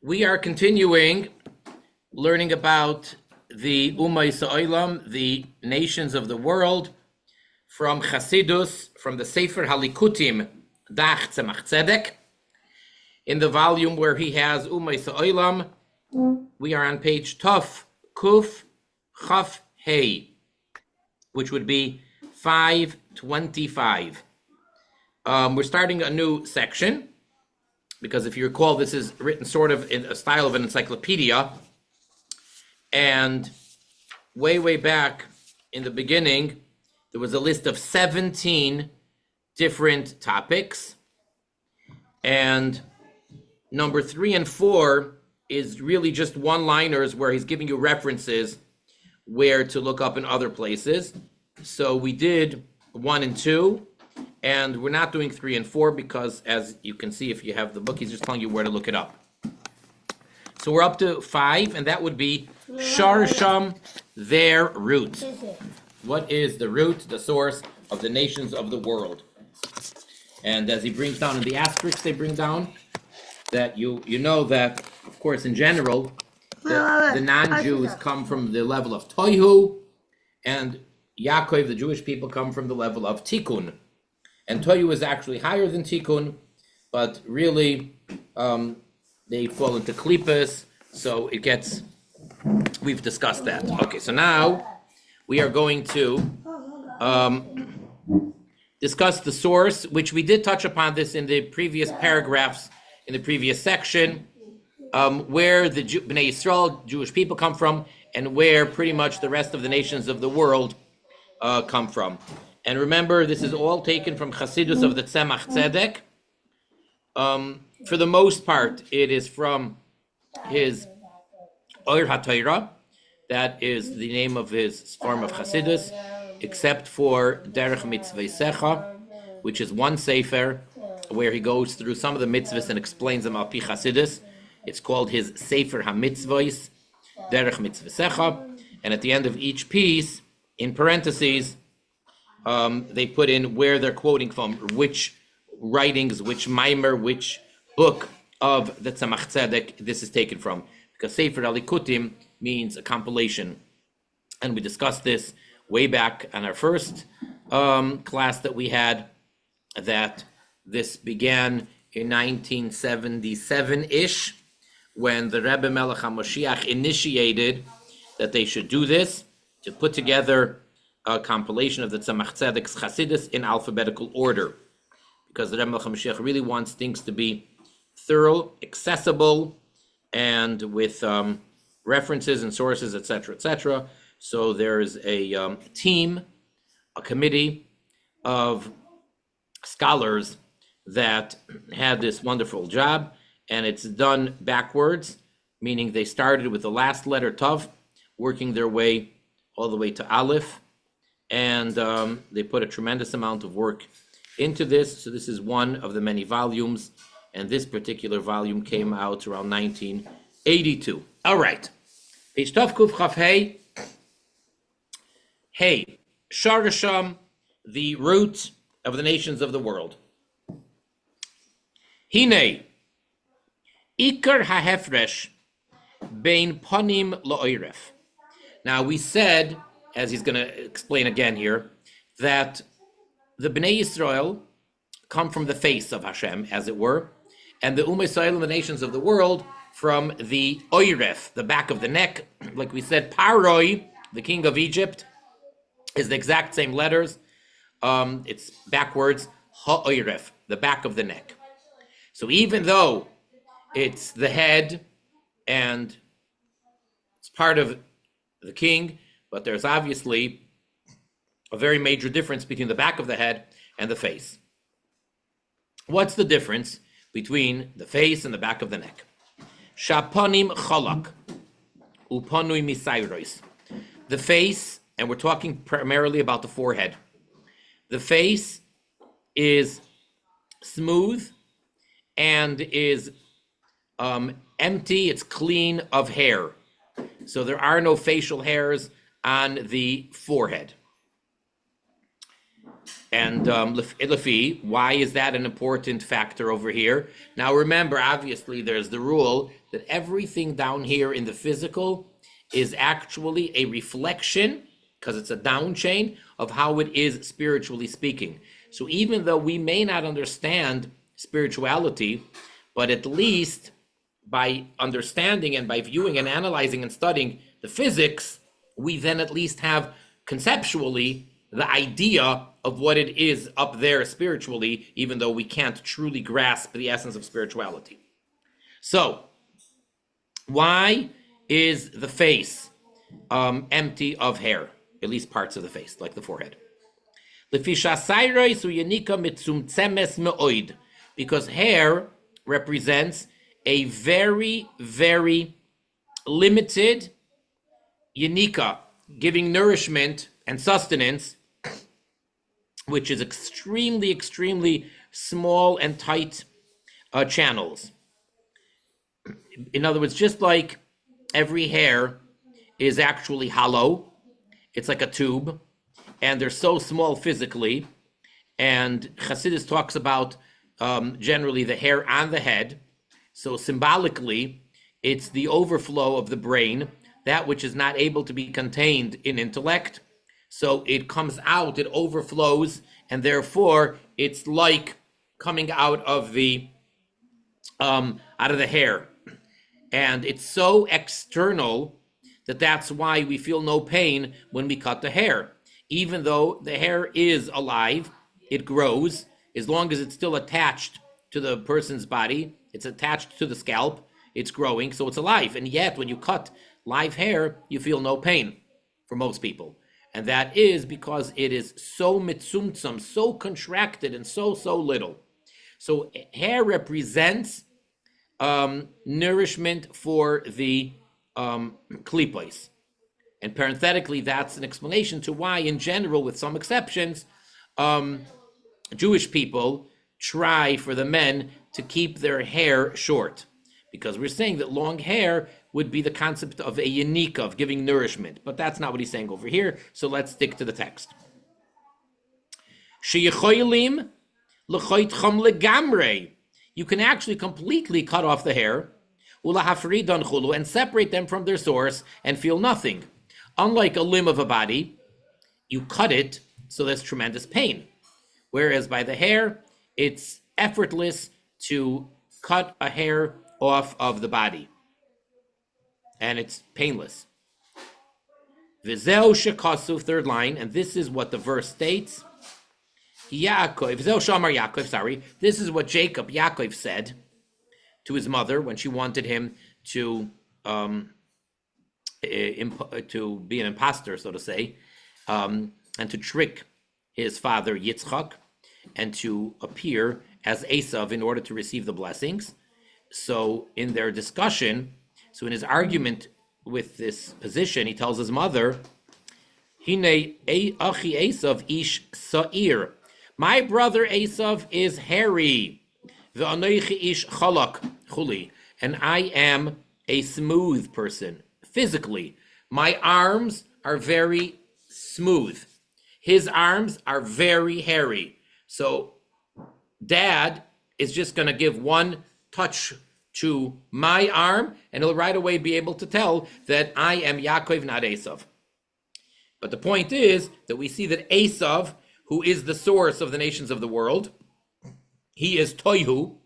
We are continuing learning about the haOlam, the nations of the world, from Chassidus, from the Sefer Halikutim, Tzemach Tzedek, in the volume where he has haOlam. We are on page Tuf Kuf Chaf Hey, which would be 525. We're starting a new section, because if you recall, this is written sort of in a style of an encyclopedia. And way back in the beginning, there was a list of 17 different topics. And number 3 and 4 is really just one-liners where he's giving you references where to look up in other places. So we did 1 and 2. And we're not doing 3 and 4 because, as you can see if you have the book, he's just telling you where to look it up. So we're up to 5, and that would be Sharsham, their root. What is the root, the source of the nations of the world? And as he brings down in the asterisks, they bring down that you know that, of course, in general, the non-Jews come from the level of Toihu, and Yaakov, the Jewish people, come from the level of Tikkun. And Tohu is actually higher than Tikkun, but really they fall into Klippas, so it gets, we've discussed that. Okay, so now we are going to discuss the source, which we did touch upon this in the previous paragraphs, in the previous section, where the Bnei Yisrael, Jewish people, come from, and where pretty much the rest of the nations of the world come from. And remember, this is all taken from Chassidus of the Tzemach Tzedek. For the most part, it is from his Or HaTorah. That is the name of his form of Chassidus, except for Derech Mitzvah, which is one Sefer, where he goes through some of the mitzvahs and explains them al pi Chassidus. It's called his Sefer HaMitzvahs, Derech Mitzvah. And at the end of each piece, in parentheses, they put in where they're quoting from, which writings, which mimer, which book of the Tzemach Tzedek this is taken from. Because Sefer Likutim means a compilation. And we discussed this way back on our first class that we had, that this began in 1977-ish, when the Rebbe Melech Moshiach initiated that they should do this, to put together a compilation of the Tzemach Tzedek's Chassidus in alphabetical order, because the Rebbe Moshiach really wants things to be thorough, accessible, and with references and sources, etc., etc. So there's a team, a committee of scholars that had this wonderful job, and it's done backwards, meaning they started with the last letter Tav, working their way all the way to Aleph. And they put a tremendous amount of work into this. So this is one of the many volumes, and this particular volume came out around 1982. All right. Page Tov Kuf Chaf Hey. Hey, Sharasham, the root of the nations of the world. Hine, Ikar HaHefresh, Bein Panim La'oiref. Now we said, as he's going to explain again here, that the Bnei Yisrael come from the face of Hashem, as it were, and the haOlam, the nations of the world, from the oiref, the back of the neck. Like we said, Paroi, the king of Egypt, is the exact same letters. It's backwards, haOiref, the back of the neck. So even though it's the head and it's part of the king, but there's obviously a very major difference between the back of the head and the face. What's the difference between the face and the back of the neck? Shapanim chalak, upanui misayros. The face, and we're talking primarily about the forehead. The face is smooth and is empty, it's clean of hair. So there are no facial hairs on the forehead. And Lefi, why is that an important factor over here? Now remember, obviously, there's the rule that everything down here in the physical is actually a reflection, because it's a down chain, of how it is spiritually speaking. So even though we may not understand spirituality, but at least by understanding and by viewing and analyzing and studying the physics, we then at least have conceptually the idea of what it is up there spiritually, even though we can't truly grasp the essence of spirituality. So, why is the face empty of hair? At least parts of the face, like the forehead. Because hair represents a very, very limited yanika, giving nourishment and sustenance, which is extremely, extremely small and tight channels. In other words, just like every hair is actually hollow, it's like a tube, and they're so small physically, and Chassidus talks about generally the hair on the head, so symbolically, it's the overflow of the brain, that which is not able to be contained in intellect. So it comes out, it overflows, and therefore it's like coming out of the hair. And it's so external that that's why we feel no pain when we cut the hair. Even though the hair is alive, it grows, as long as it's still attached to the person's body, it's attached to the scalp, it's growing, so it's alive. And yet, when you cut live hair, you feel no pain for most people. And that is because it is so mitzumtzum, so contracted, and so little. So hair represents nourishment for the klipos. And parenthetically, that's an explanation to why, in general, with some exceptions, Jewish people try for the men to keep their hair short. Because we're saying that long hair would be the concept of a yanika, of giving nourishment. But that's not what he's saying over here, so let's stick to the text. Sheyecholim l'choitcham legamrei. You can actually completely cut off the hair, ulahafridan chulu, and separate them from their source and feel nothing. Unlike a limb of a body, you cut it, so there's tremendous pain. Whereas by the hair, it's effortless to cut a hair off of the body. And it's painless. V'zeu shekasu, third line, and this is what the verse states. Yaakov, v'zeu shamar Yaakov, this is what Yaakov said to his mother when she wanted him to be an imposter, so to say, and to trick his father Yitzchak, and to appear as Esav in order to receive the blessings. So in their discussion, so in his argument with this position, he tells his mother, Hine achi Esav ish sa'ir. My brother Esav is hairy. V'anoichi ish chalak chuli. And I am a smooth person, physically. My arms are very smooth. His arms are very hairy. So dad is just going to give one touch to my arm, and he'll right away be able to tell that I am Yaakov, not Esav. But the point is that we see that Esav, who is the source of the nations of the world, he is Toihu,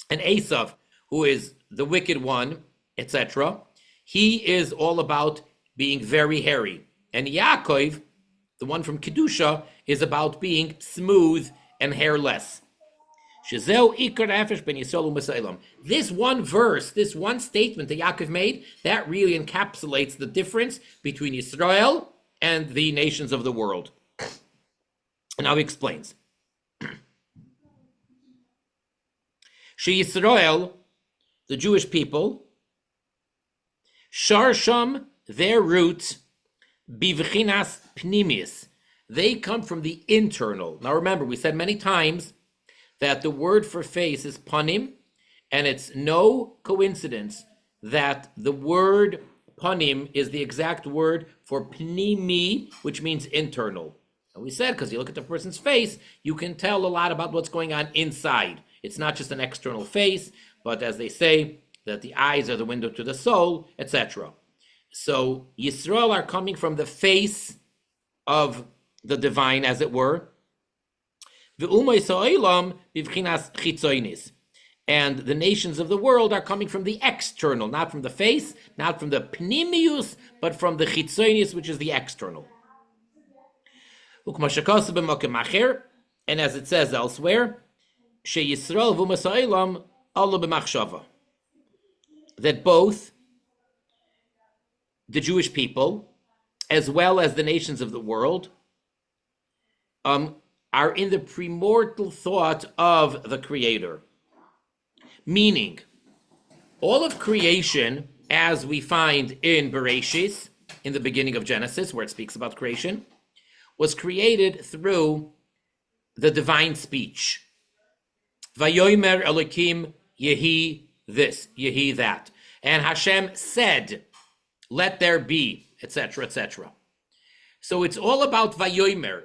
and Esav, who is the wicked one, etc., he is all about being very hairy. And Yaakov, the one from Kedusha, is about being smooth and hairless. This one verse, this one statement that Yaakov made, that really encapsulates the difference between Israel and the nations of the world. And now he explains. Yisrael, the Jewish people, Sharsham, their roots, Bivchinas Pnimis, they come from the internal. Now remember, we said many times that the word for face is panim, and it's no coincidence that the word panim is the exact word for pnimi, which means internal. And we said, because you look at the person's face, you can tell a lot about what's going on inside. It's not just an external face, but as they say, that the eyes are the window to the soul, etc. So Yisrael are coming from the face of the divine, as it were. Umot haOlam bivchinas chitzonis. And the nations of the world are coming from the external, not from the face, not from the pnimius, but from the chitzonis, which is the external. And as it says elsewhere, sheyisrael v'umot haOlam alla b'machshava, that both the Jewish people as well as the nations of the world are in the premortal thought of the Creator. Meaning, all of creation, as we find in Bereshis, in the beginning of Genesis, where it speaks about creation, was created through the divine speech. Vayomer Elokim Yehi this, Yehi that. And Hashem said, let there be, etc., etc. So it's all about Vayomer,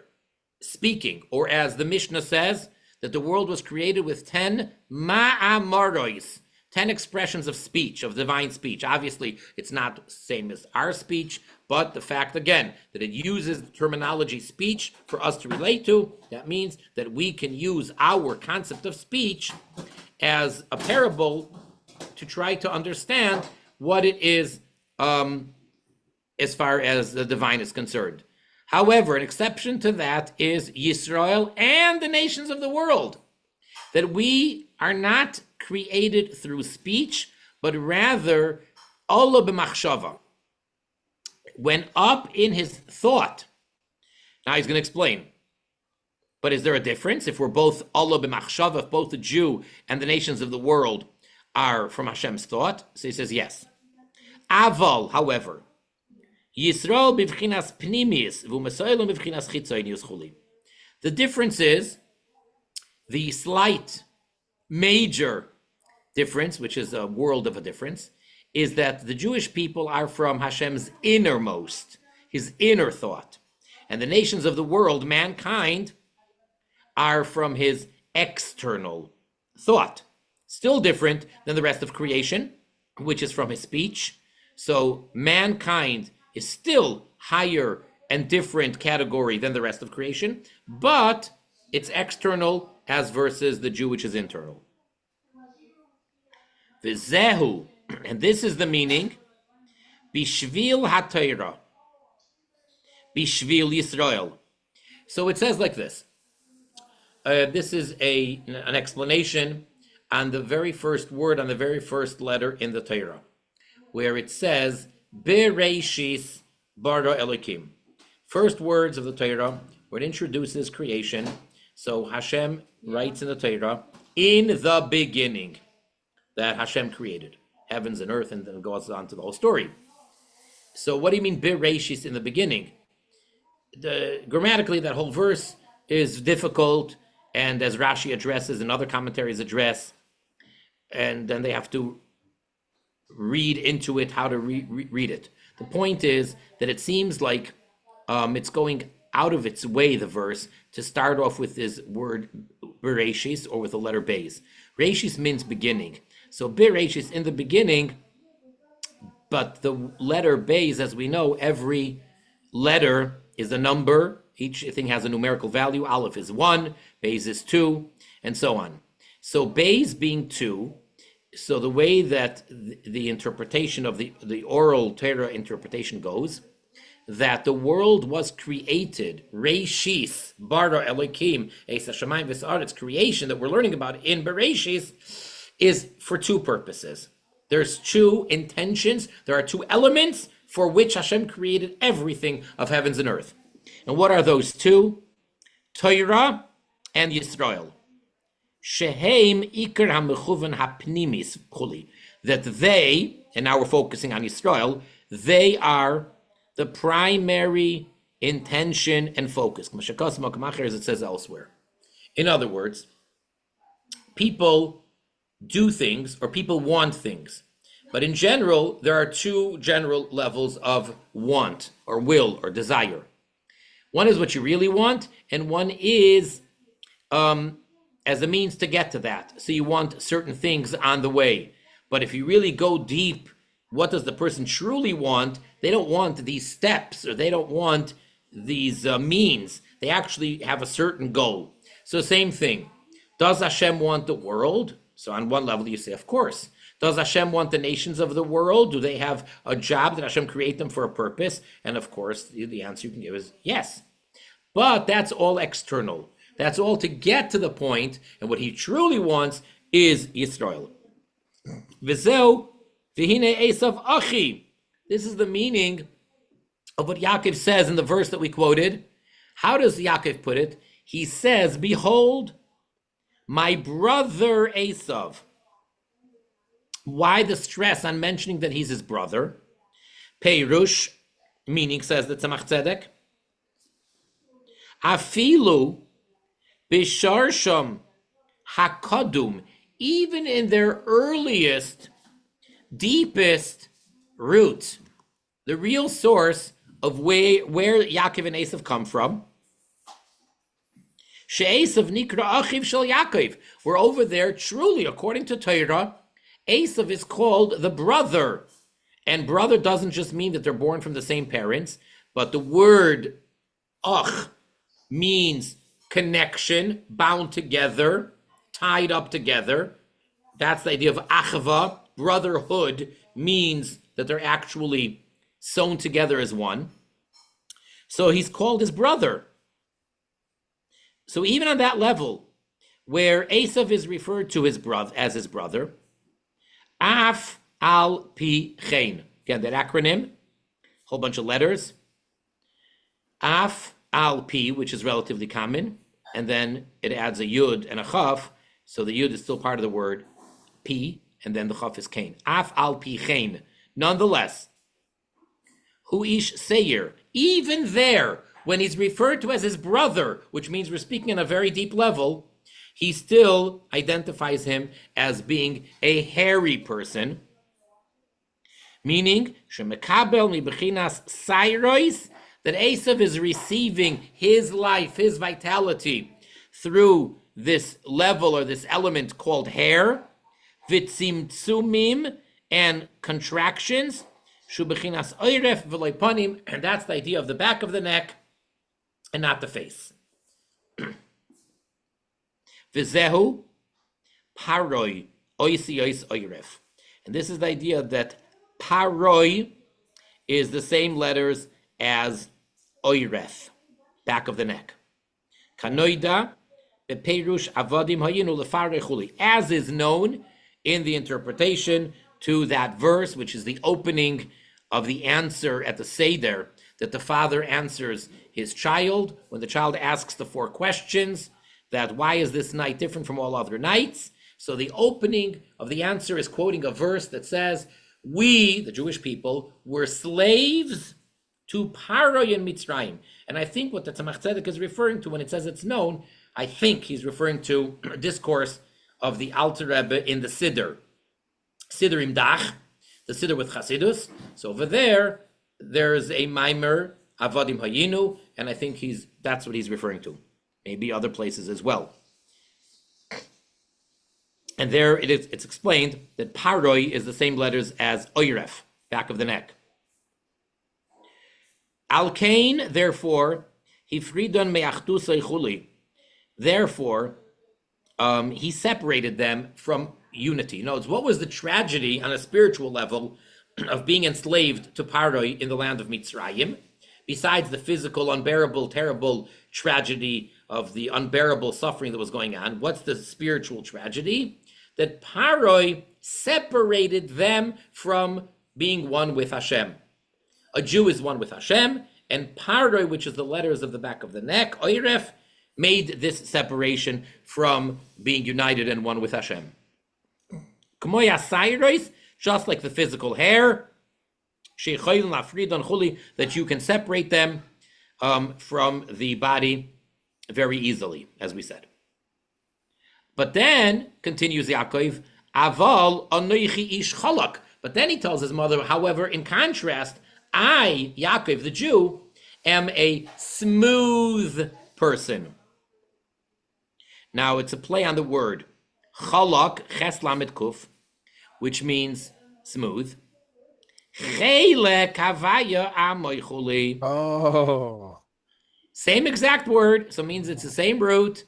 speaking, or as the Mishnah says, that the world was created with 10 ma'amarois, 10 expressions of speech, of divine speech. Obviously, it's not the same as our speech, but the fact, again, that it uses the terminology speech for us to relate to, that means that we can use our concept of speech as a parable to try to understand what it is as far as the divine is concerned. However, an exception to that is Yisrael and the nations of the world, that we are not created through speech, but rather alla b'machshava, went up in his thought. Now he's going to explain. But is there a difference if we're both alla b'machshava, if both the Jew and the nations of the world are from Hashem's thought? So he says yes. Aval, however, Yisrael bivchinas pnimis v'umot haOlam bivchinas chitzonius chuli. The difference is the slight, major difference, which is a world of a difference, is that the Jewish people are from Hashem's innermost, his inner thought, and the nations of the world, mankind, are from his external thought. Still different than the rest of creation, which is from his speech. So mankind is still higher and different category than the rest of creation, but it's external as versus the Jew, which is internal. V'zehu, and this is the meaning, bishvil haTorah, bishvil Yisrael. So it says like this. This is an explanation on the very first word, on the very first letter in the Torah, where it says, Bereishis bara Elokim. First words of the Torah, where it introduces creation. So Hashem writes in the Torah, in the beginning, that Hashem created heavens and earth, and then goes on to the whole story. So what do you mean Bereishis, in the beginning? Grammatically, that whole verse is difficult, and as Rashi addresses and other commentaries address, and then they have to read into it how to read it. The point is that it seems like it's going out of its way, the verse, to start off with this word Bereshis, or with the letter Beis. Reshis means beginning. So Bereshis, in the beginning, but the letter Beis, as we know, every letter is a number. Each thing has a numerical value. Aleph is 1, Beis is 2, and so on. So Beis being 2, so the way that the interpretation of the oral Torah interpretation goes, that the world was created, Reishis, bara Elokim, Eis HaShamayim V'Sa'aretz, creation that we're learning about in Bereshis, is for two purposes. There's two intentions, there are two elements for which Hashem created everything of heavens and earth. And what are those two? Torah and Yisrael. Sheheim ikar hamechuven hapnimis chuli. That they, and now we're focusing on Yisrael, they are the primary intention and focus, as it says elsewhere. In other words, people do things, or people want things. But in general, there are two general levels of want, or will, or desire. One is what you really want, and one is as a means to get to that. So you want certain things on the way. But if you really go deep, what does the person truly want? They don't want these steps, or they don't want these means. They actually have a certain goal. So same thing. Does Hashem want the world? So on one level you say, of course. Does Hashem want the nations of the world? Do they have a job? Did Hashem create them for a purpose? And of course, the answer you can give is yes. But that's all external. That's all to get to the point, and what he truly wants is Yisrael. V'zeu v'hine Esav achi. This is the meaning of what Yaakov says in the verse that we quoted. How does Yaakov put it? He says, behold, my brother Esav. Why the stress on mentioning that he's his brother? Peirush, meaning, says the Tzemach Tzedek, afilu bisharsham hakadum, even in their earliest, deepest root, the real source of where Yaakov and Esav come from. She'esav nikra achiv shel Yaakov. We're over there, truly, according to Torah, Esav is called the brother. And brother doesn't just mean that they're born from the same parents, but the word ach means connection, bound together, tied up together. That's the idea of achava. Brotherhood means that they're actually sewn together as one. So he's called his brother. So even on that level, where Esav is referred to his brother as his brother, Af al pi chen. Again, that acronym, whole bunch of letters. Af al pi, which is relatively common, and then it adds a yud and a chaf, so the yud is still part of the word pi, and then the chaf is chen. Af al pi chen. Nonetheless, hu ish seir, even there, when he's referred to as his brother, which means we're speaking on a very deep level, he still identifies him as being a hairy person, meaning shemekabel mi bechinas sairois, that Esav is receiving his life, his vitality, through this level or this element called hair, vitzimtzumim, and contractions, shu bechinas oiref v'loy panim, and that's the idea of the back of the neck and not the face. V'zehu paroi oisios oiref. And this is the idea that paroi is the same letters as oiref, back of the neck. Kanoida beperush avodim hayinu lefarechuli, as is known in the interpretation to that verse, which is the opening of the answer at the Seder, that the father answers his child when the child asks the 4 questions, that why is this night different from all other nights? So the opening of the answer is quoting a verse that says, we, the Jewish people, were slaves to Paroi and Mitzrayim. And I think what the Tzemach Tzedek is referring to when it says it's known, I think he's referring to a discourse of the Alter Rebbe in the Siddur. Siddur im Dach, the Siddur with Chasidus. So over there, there's a Maimer, Avodim Hayinu, and I think that's what he's referring to. Maybe other places as well. And there it's explained that Paroi is the same letters as Oiref, back of the neck. Al-Kain, therefore, Hifridon me'achdusai chuli. Therefore, he separated them from unity. Notice, what was the tragedy on a spiritual level of being enslaved to Paroi in the land of Mitzrayim? Besides the physical, unbearable, terrible tragedy of the unbearable suffering that was going on, what's the spiritual tragedy? That Paroi separated them from being one with Hashem. A Jew is one with Hashem, and Paroi, which is the letters of the back of the neck, Oiref, made this separation from being united and one with Hashem. Just like the physical hair, that you can separate them from the body very easily, as we said. But then, continues Yaakov, Aval anoichi ish chalak. But then he tells his mother, however, in contrast, I, Yaakov, the Jew, am a smooth person. Now it's a play on the word chalak, ches lamed kuf, which means smooth. Chelek havaya amoy chuli. Oh. Same exact word, so it means it's the same root.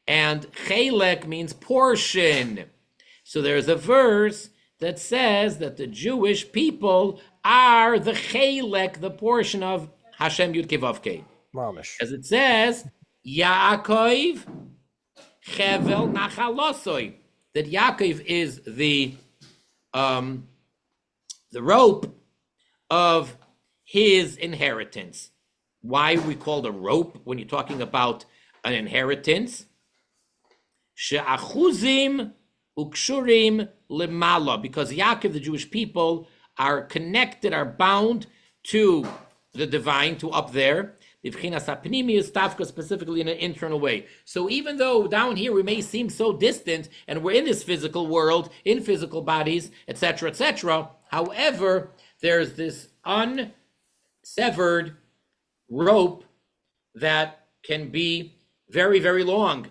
And chelek means portion. So there's a verse that says that the Jewish people are the chelek, the portion of Hashem Yud Kei Vav Kei. Mamish. As it says, Yaakov chevel nachalosoi, that Yaakov is the rope of his inheritance. Why are we called a rope when you're talking about an inheritance? She'achuzim ukshurim lemala, because Yaakov, the Jewish people, are connected, are bound to the divine, to up there. Specifically in an internal way. So even though down here we may seem so distant and we're in this physical world, in physical bodies, etc., etc., however, there's this unsevered rope that can be very, very long,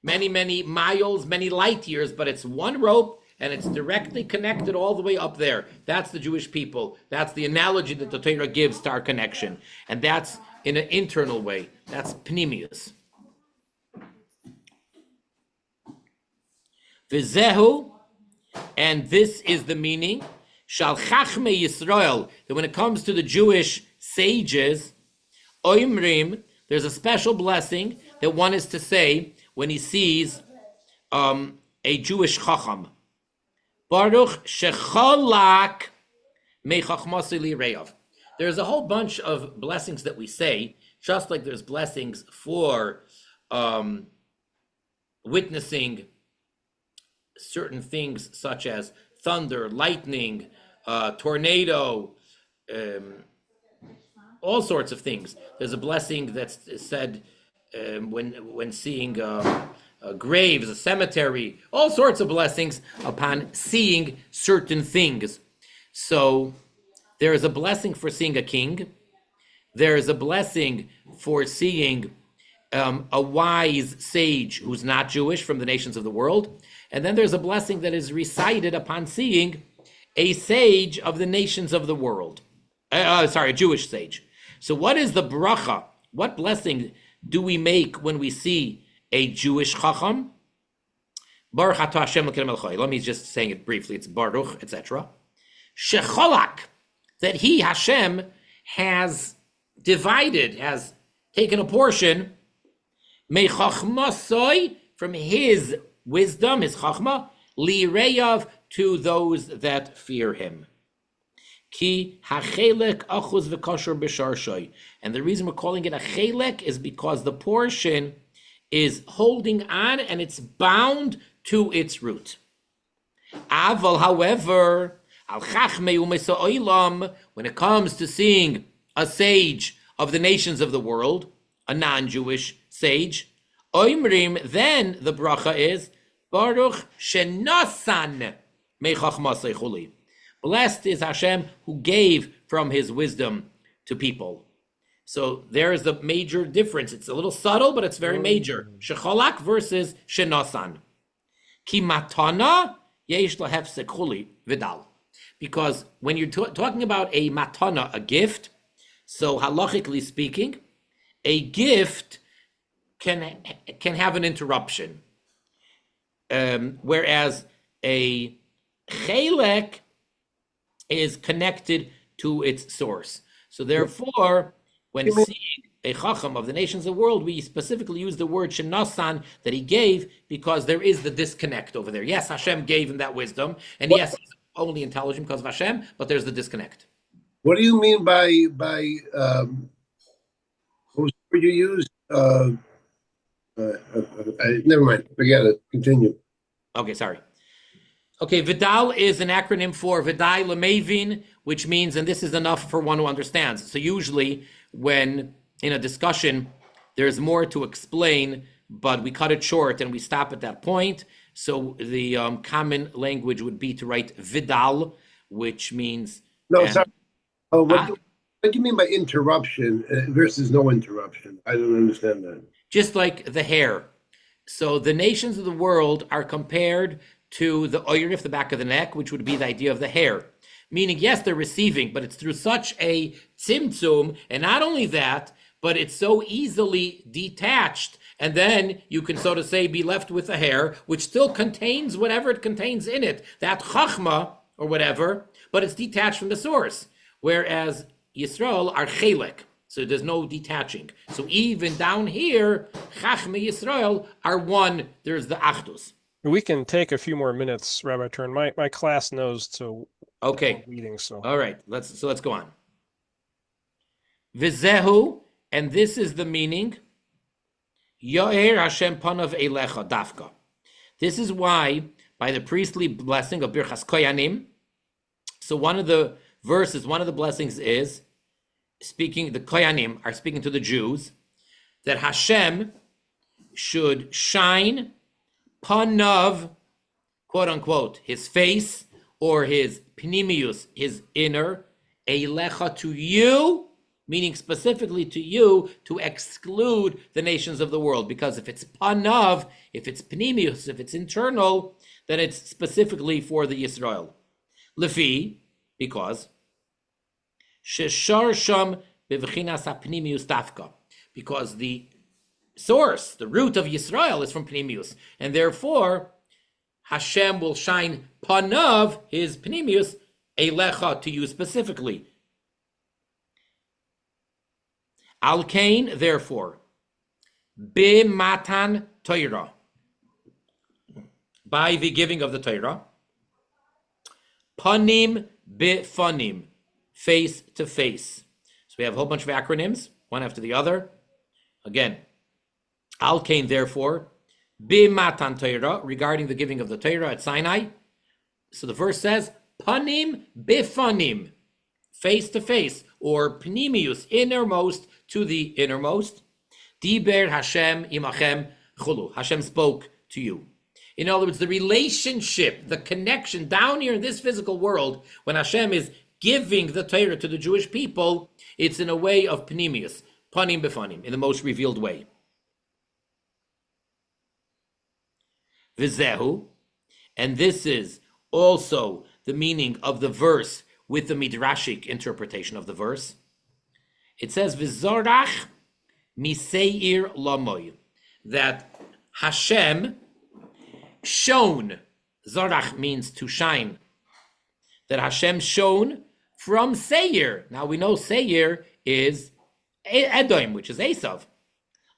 many, many miles, many light years, but it's one rope and it's directly connected all the way up there. That's the Jewish people. That's the analogy that the Torah gives to our connection. And that's in an internal way. That's pnimius. V'zehu, and this is the meaning, shal chachmei Yisrael, that when it comes to the Jewish sages, oimrim, there's a special blessing that one is to say when he sees a Jewish chacham. Baruch shecholak mechachmasi lireyav. There's a whole bunch of blessings that we say, just like there's blessings for witnessing certain things such as thunder, lightning, tornado, all sorts of things. There's a blessing that's said when seeing graves, a cemetery, all sorts of blessings upon seeing certain things. So there is a blessing for seeing a king. There is a blessing for seeing a wise sage who's not Jewish from the nations of the world. And then there's a blessing that is recited upon seeing a sage of the nations of the world. A Jewish sage. So what is the bracha? What blessing do we make when we see a Jewish chacham? Baruch atah Hashem Elokeinu melech haolam. Let me just saying it briefly. It's Baruch, etc. Shecholak, that he, Hashem, has divided, has taken a portion, mechachmasoi, from his wisdom, his chachma, lireyav, to those that fear him. Ki hachelek achuz v'kosher b'sharshay. And the reason we're calling it a chelek is because the portion is holding on and it's bound to its root. Aval, however, al chachmei u'mesa haOlam, when it comes to seeing a sage of the nations of the world, a non-Jewish sage, oimrim, then the bracha is Baruch shenasan mechachmasei chuli. Blessed is Hashem who gave from his wisdom to people. So there is the major difference. It's a little subtle, but it's very major. Shecholak versus shenasan. Ki matana yesh lahefsek chuli vidal. Because when you're talking about a matana, a gift, so halachically speaking, a gift can have an interruption. Whereas a chelek is connected to its source. So therefore, when seeing a chacham of the nations of the world, we specifically use the word shenasan, that he gave, because there is the disconnect over there. Yes, Hashem gave him that wisdom, and yes, he's only intelligent because of Hashem, but there's the disconnect. What do you mean by what was the word you used? Never mind, forget it, continue. Okay, sorry. Okay, Vidal is an acronym for Vidai Lemavin, which means, and this is enough for one who understands. So usually when in a discussion, there's more to explain, but we cut it short and we stop at that point. So the common language would be to write Vidal, which means... No, sorry. What do you mean by interruption versus no interruption? I don't understand that. Just like the hair. So the nations of the world are compared to the oirif, the back of the neck, which would be the idea of the hair. Meaning, yes, they're receiving, but it's through such a tzimtzum, and not only that, but it's so easily detached, and then you can, so to say, be left with the hair, which still contains whatever it contains in it, that chachma, or whatever, but it's detached from the source. Whereas Yisrael are chelek, so there's no detaching. So even down here, Chachma Yisrael are one, there's the Achdus. We can take a few more minutes, Rabbi Turen. My class knows to Okay. reading, so. All right, let's go on. Vizehu, and this is the meaning, Yo'er Hashem panav eilecha dafka. This is why, by the priestly blessing of Birchas Koyanim, so one of the verses, one of the blessings is, the Koyanim are speaking to the Jews, that Hashem should shine panav, quote unquote, his face, or his pnimius, his inner, eilecha, to you, meaning specifically to you, to exclude the nations of the world. Because if it's panav, if it's pnimius, if it's internal, then it's specifically for the Yisrael. Lefi, because sheshar sham bevchinas hapnimius dafka, because the source, the root of Yisrael is from pnimius, and therefore Hashem will shine panav, his pnimius, eilecha, to you specifically. Al kain, therefore, b'matan Torah, by the giving of the Torah, panim b'fanim, face to face. So we have a whole bunch of acronyms, one after the other. Again, al kain, therefore, b'matan Torah, regarding the giving of the Torah at Sinai. So the verse says, panim b'fanim, face to face, or pnimius, innermost to the innermost. Diber Hashem imachem chulu. Hashem spoke to you. In other words, the relationship, the connection down here in this physical world, when Hashem is giving the Torah to the Jewish people, it's in a way of pnimius, panim b'fanim, in the most revealed way. Vizehu, and this is also the meaning of the verse with the midrashic interpretation of the verse. It says, V'zorach miseir lamoy, that Hashem shone, Zorach means to shine, that Hashem shone from Seir. Now we know Seir is Edom, which is Esav,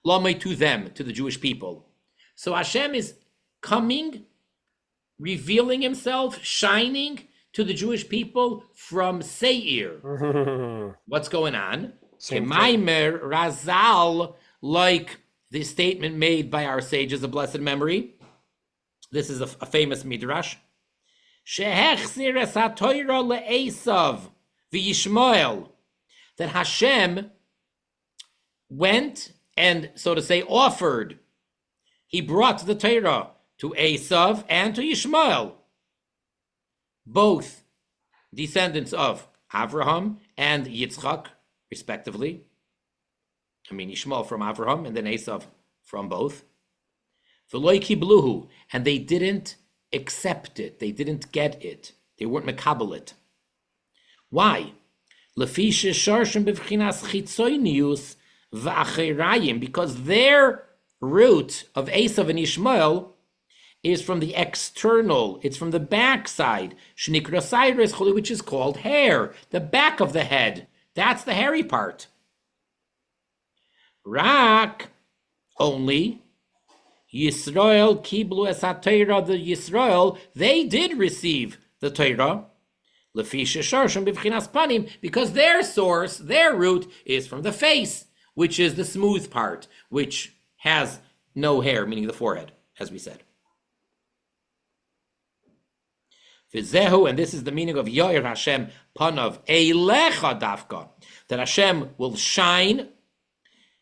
lamoy, to them, to the Jewish people. So Hashem is coming, revealing himself, shining to the Jewish people from Seir. What's going on? Kemaimer Razal, like the statement made by our sages of blessed memory. This is a famous midrash. Shehechzir es haTorah leEsav v'Yishmael, that Hashem went and, so to say, offered. He brought the Torah to Esav and to Yishmael, both descendants of Avraham and Yitzchak, respectively. I mean, Yishmael from Avraham and then Esav from both. V'loi kibluhu, and they didn't accept it. They didn't get it. They weren't mekabel it. Why? Lefi shesharshem b'vchinas chitzoinius v'acherayim, because their root of Esav and Yishmael is from the external, it's from the backside, which is called hair, the back of the head. That's the hairy part. Rak, only, Yisrael kiblu es haTorah, the Yisrael, they did receive the Torah, lefi shesharshem b'vchinas panim, because their source, their root, is from the face, which is the smooth part, which has no hair, meaning the forehead, as we said. Vizehu, and this is the meaning of Yoir Hashem panav eilecha dafka, that Hashem will shine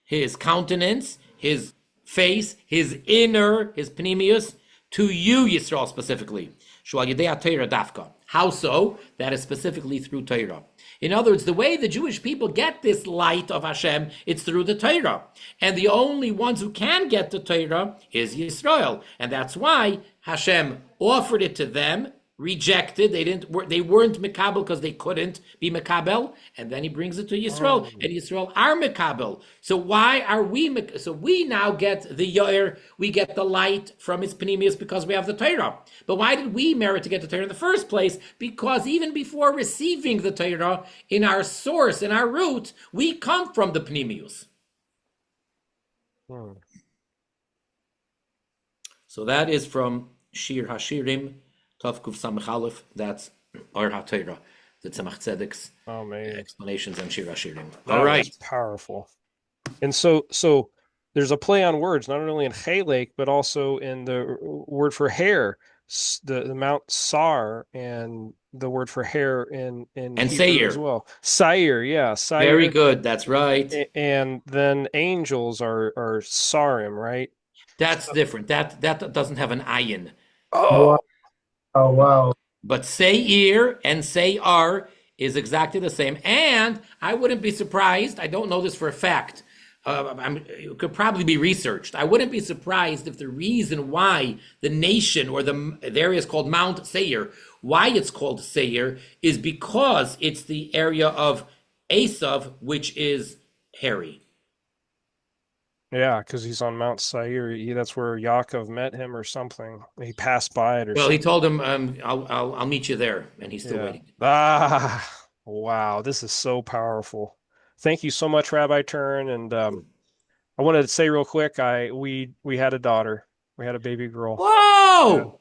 his countenance, his face, his inner, his pnimius, to you, Yisrael, specifically. Shual yedei Torah dafka. How so? That is specifically through Torah. In other words, the way the Jewish people get this light of Hashem, it's through the Torah. And the only ones who can get the Torah is Yisrael. And that's why Hashem offered it to them, rejected. They weren't Mekabel because they couldn't be Mekabel. And then he brings it to Yisrael. And Yisrael are Mekabel. So why are we? So we now get the Yair, we get the light from his Panemius because we have the Torah. But why did we merit to get the Torah in the first place? Because even before receiving the Torah, in our source, in our root, we come from the Panemius. So that is from Shir Hashirim, Tov Kuf Samech Aleph. That's Or HaTorah, the Tzemach Tzedek's explanations on Shir Hashirim. All right, that's powerful. And so there's a play on words, not only in Chelek, but also in the word for hair, the Mount Sar, and the word for hair in Hebrew Seir as well. Sair, yeah, Sair. Very good. That's right. And then angels are Sarim, right? That's different. That doesn't have an ayin. Oh, Oh, wow. But Seir and Seyar is exactly the same. And I wouldn't be surprised, I don't know this for a fact, it could probably be researched. I wouldn't be surprised if the reason why the nation or the area is called Mount Seir, why it's called Seir, is because it's the area of Esav, which is hairy. yeah, because he's on Mount Sair. That's where Yaakov met him or something. He passed by it or Well, something. he told him, I'll meet you there, and he's still waiting. Ah, wow, this is so powerful. Thank you so much, Rabbi Turen. And I wanted to say real quick, we had a daughter. We had a baby girl. Whoa!